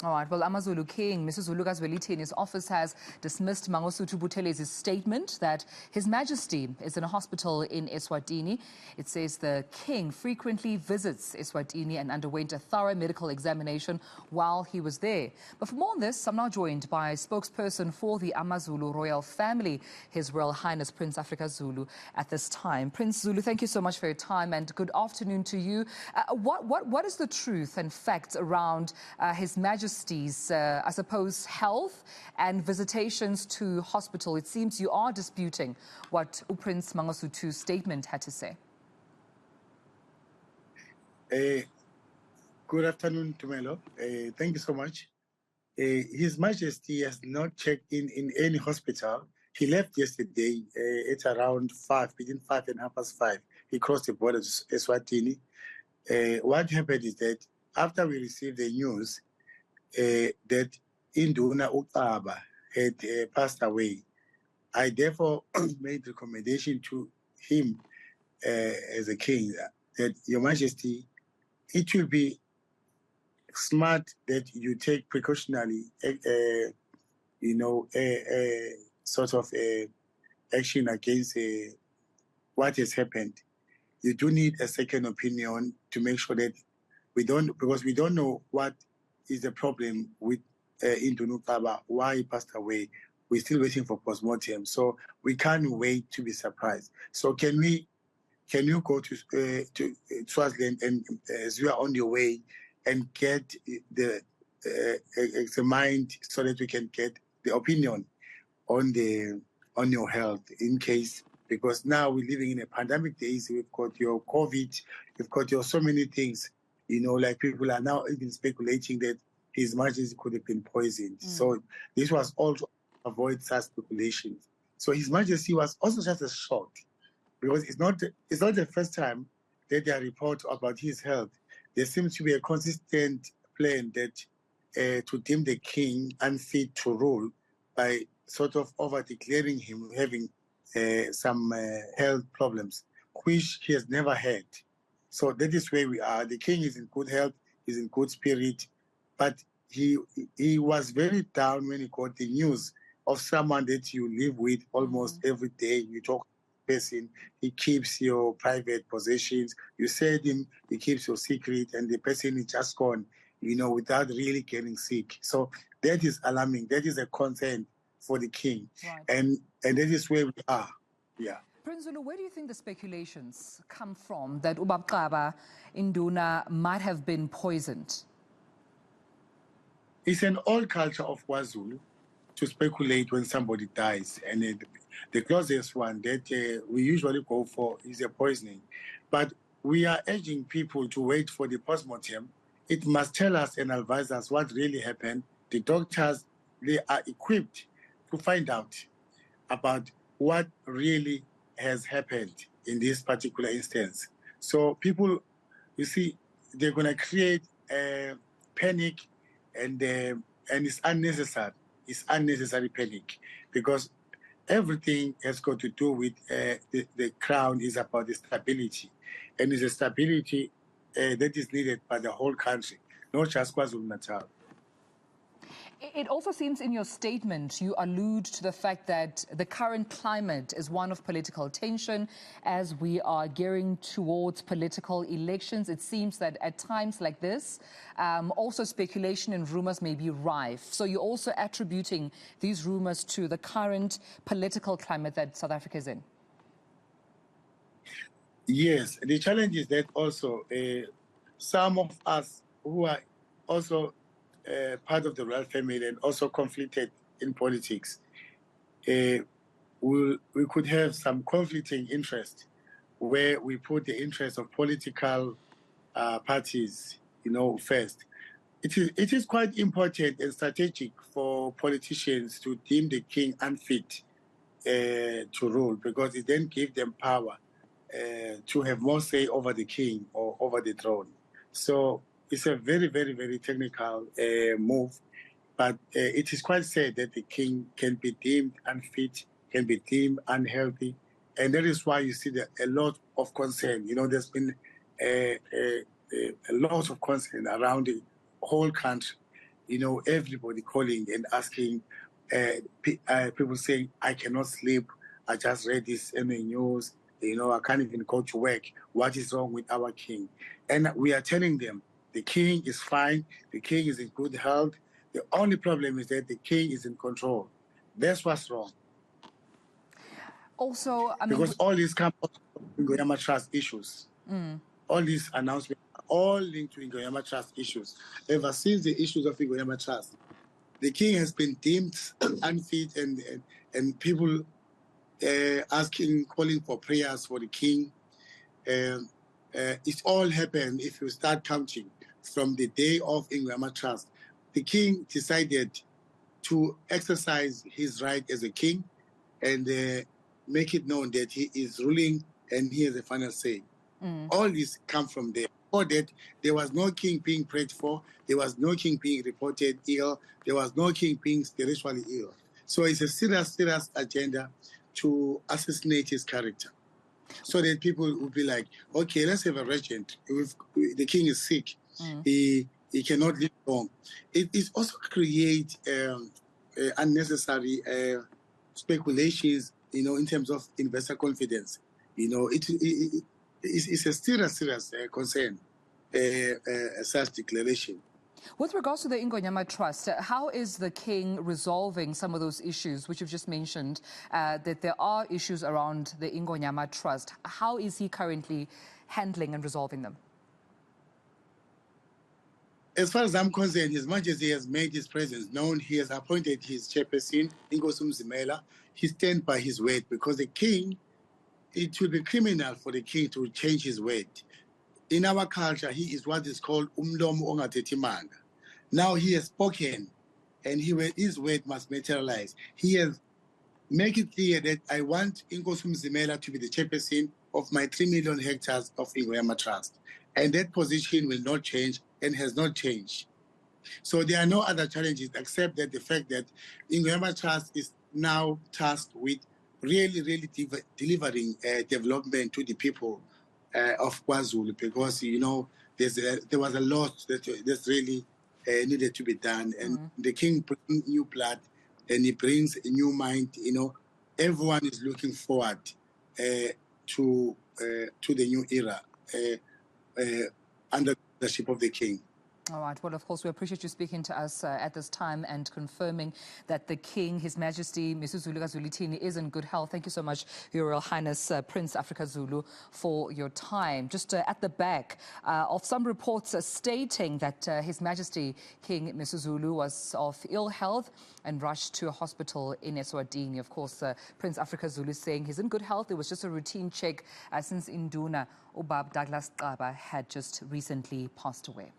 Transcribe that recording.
All right. Well, AmaZulu King Misuzulu KaZwelithini's office has dismissed Mangosuthu Buthelezi's statement that His Majesty is in a hospital in Eswatini. It says the King frequently visits Eswatini and underwent a thorough medical examination while he was there. But for more on this, I'm now joined by spokesperson for the AmaZulu royal family, His Royal Highness Prince Afrika Zulu at this time. Prince Zulu, thank you so much for your time and good afternoon to you. What is the truth and facts around His Majesty's, I suppose, health and visitations to hospital? It seems you are disputing what Prince Mangosuthu's statement had to say. Good afternoon, Tumelo. Thank you so much. His Majesty has not checked in any hospital. He left yesterday at around 5, between 5 and 5:30. He crossed the border to Eswatini. What happened is that after we received the news that Induna Utaba had passed away, I therefore made recommendation to him as a king that, Your Majesty, it will be smart that you take precautionary, sort of action against what has happened. You do need a second opinion to make sure that because we don't know what is the problem with Induna Utaba, why he passed away. We're still waiting for postmortem, so we can't wait to be surprised. So can you go to Swaziland and as you are on your way and get the examined so that we can get the opinion on your health in case, because now we're living in a pandemic days. We've got your COVID, we've got your so many things, like people are now even speculating that His Majesty could have been poisoned. So this was all to avoid such speculation. So His Majesty was also just as shocked, because it's not the first time that there are reports about his health. There seems to be a consistent plan that to deem the king unfit to rule by sort of over-declaring him having some health problems, which he has never had. So that is where we are. The king is in good health, he's in good spirit, but he was very down when he got the news of someone that you live with almost every day. You talk to the person, he keeps your private possessions. You said him, he keeps your secret, and the person is just gone, without really getting sick. So that is alarming. That is a concern for the king. Right. And that is where we are. Yeah. Prince Zulu, where do you think the speculations come from that Ubabqaba Induna might have been poisoned? It's an old culture of KwaZulu to speculate when somebody dies. And the closest one that we usually go for is a poisoning. But we are urging people to wait for the postmortem. It must tell us and advise us what really happened. The doctors, they are equipped to find out about what really has happened in this particular instance. So people, you see, they're going to create panic, and it's unnecessary. It's unnecessary panic, because everything has got to do with the crown is about the stability, and it's a stability that is needed by the whole country, not just KwaZulu-Natal. It also seems in your statement you allude to the fact that the current climate is one of political tension as we are gearing towards political elections. It seems that at times like this, also speculation and rumors may be rife. So you're also attributing these rumors to the current political climate that South Africa is in. Yes, the challenge is that also some of us who are also part of the royal family and also conflicted in politics, we could have some conflicting interest where we put the interest of political parties, first. It is quite important and strategic for politicians to deem the king unfit to rule, because it then gives them power to have more say over the king or over the throne. So it's a very, very, very technical move, but it is quite sad that the king can be deemed unfit, can be deemed unhealthy, and that is why you see a lot of concern. There's been a lot of concern around the whole country, everybody calling and asking, people saying, I cannot sleep. I just read this in the news. I can't even go to work. What is wrong with our king? And we are telling them the king is fine. The king is in good health. The only problem is that the king is in control. That's what's wrong. Also, because all these come from Ingonyama Trust issues. All these announcements are all linked to Ingonyama Trust issues. Ever since the issues of Ingonyama Trust, the king has been deemed unfit, and people calling for prayers for the king. It all happened, if you start counting, from the day of Ingonyama Trust. The king decided to exercise his right as a king and make it known that he is ruling and he has a final say. All this come from there. Before that, there was no king being prayed for. There was no king being reported ill. There was no king being spiritually ill. So it's a serious agenda to assassinate his character, so that people would be like, okay, let's have a regent. If the king is sick, he cannot live long. It also creates unnecessary speculations, in terms of investor confidence. It's a serious concern, such declaration. With regards to the Ingonyama Trust, how is the king resolving some of those issues which you've just mentioned, that there are issues around the Ingonyama Trust? How is he currently handling and resolving them? As far as I'm concerned, His Majesty has made his presence known. He has appointed his chairperson, Mangosuthu Buthelezi. He stands by his word, because the king, it will be criminal for the king to change his word. In our culture, he is what is called umlomo ongathethi manga. Now he has spoken, and his word must materialize. He has made it clear that I want Mangosuthu Buthelezi to be the chairperson of my 3 million hectares of Ingonyama Trust. And that position will not change and has not changed. So there are no other challenges except that the fact that Ingonyama Trust is now tasked with really delivering development to the people of KwaZulu, because there was a lot that's really needed to be done, and the king brings new blood and he brings a new mind. Everyone is looking forward to the new era under the leadership of the king. All right. Well, of course, we appreciate you speaking to us at this time and confirming that the King, His Majesty Misuzulu KaZwelithini, is in good health. Thank you so much, Your Royal Highness Prince Afrika Zulu, for your time. Just at the back of some reports stating that His Majesty King Misuzulu was of ill health and rushed to a hospital in Eswatini. Of course, Prince Afrika Zulu saying he's in good health. It was just a routine check since Induna Ubab Douglas Qaba had just recently passed away.